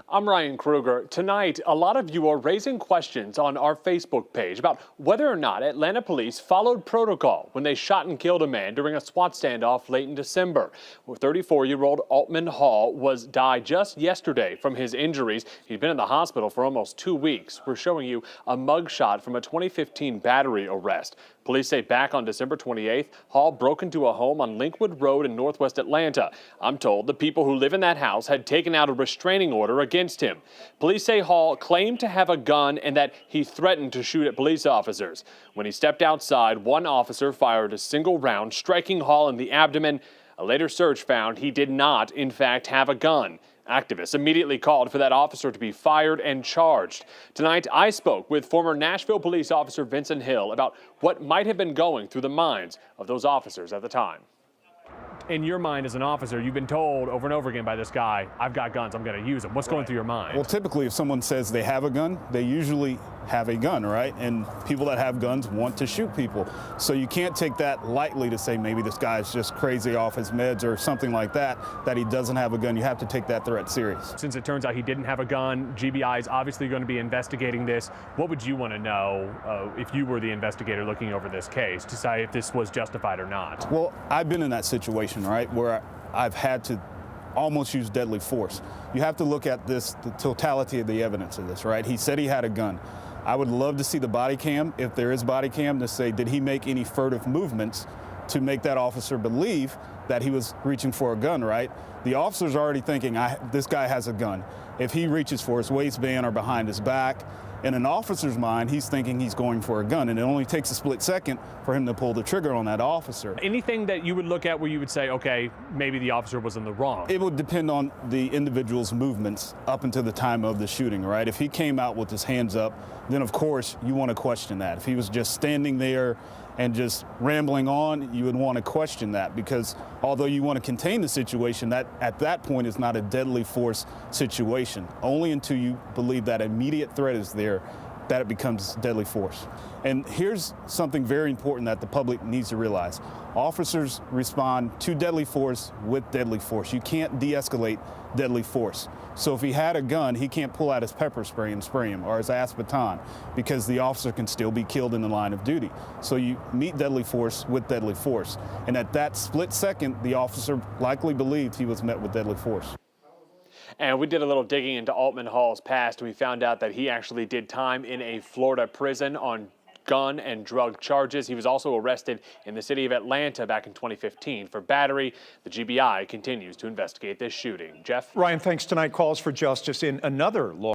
I'm Ryan Kruger. Tonight, a lot of you are raising questions on our Facebook page about whether or not Atlanta police followed protocol when they shot and killed a man during a SWAT standoff late in December. 34-year-old Altman Hall died just yesterday from his injuries. He'd been in the hospital for almost 2 weeks. We're showing you a mugshot from a 2015 battery arrest. Police say back on December 28th, Hall broke into a home on Linkwood Road in Northwest Atlanta. I'm told the people who live in that house had taken out a restraining order against him. Police say Hall claimed to have a gun and that he threatened to shoot at police officers. When he stepped outside, one officer fired a single round, striking Hall in the abdomen. A later search found he did not, in fact, have a gun. Activists immediately called for that officer to be fired and charged. Tonight, I spoke with former Nashville police officer Vincent Hill about what might have been going through the minds of those officers at the time. In your mind as an officer, you've been told over and over again by this guy, I've got guns, I'm going to use them. What's going through your mind? Well, typically if someone says they have a gun, they usually have a gun, right? And people that have guns want to shoot people. So you can't take that lightly to say maybe this guy's just crazy off his meds or something like that he doesn't have a gun. You have to take that threat serious. Since it turns out he didn't have a gun, GBI is obviously going to be investigating this. What would you want to know if you were the investigator looking over this case to say if this was justified or not? Well, I've been in that situation, right, where I've had to almost use deadly force. You have to look at the totality of the evidence of this, right? He said he had a gun. I would love to see the body cam, if there is body cam, to say, did he make any furtive movements to make that officer believe that he was reaching for a gun, right? The officer's already thinking, this guy has a gun. If he reaches for his waistband or behind his back, in an officer's mind, he's thinking he's going for a gun, and it only takes a split second for him to pull the trigger on that officer. Anything that you would look at where you would say, okay, maybe the officer was in the wrong? It would depend on the individual's movements up until the time of the shooting, right? If he came out with his hands up, then of course you want to question that. If he was just standing there and just rambling on, you would want to question that, because although you want to contain the situation, that at that point is not a deadly force situation. Only until you believe that immediate threat is there that it becomes deadly force. And here's something very important that the public needs to realize. Officers respond to deadly force with deadly force. You can't de-escalate deadly force. So if he had a gun, he can't pull out his pepper spray and spray him, or his aspeton, because the officer can still be killed in the line of duty. So you meet deadly force with deadly force. And at that split second, the officer likely believed he was met with deadly force. And we did a little digging into Altman Hall's past. We found out that he actually did time in a Florida prison on gun and drug charges. He was also arrested in the city of Atlanta back in 2015 for battery. The GBI continues to investigate this shooting. Jeff? Ryan, thanks. Tonight calls for justice in another law.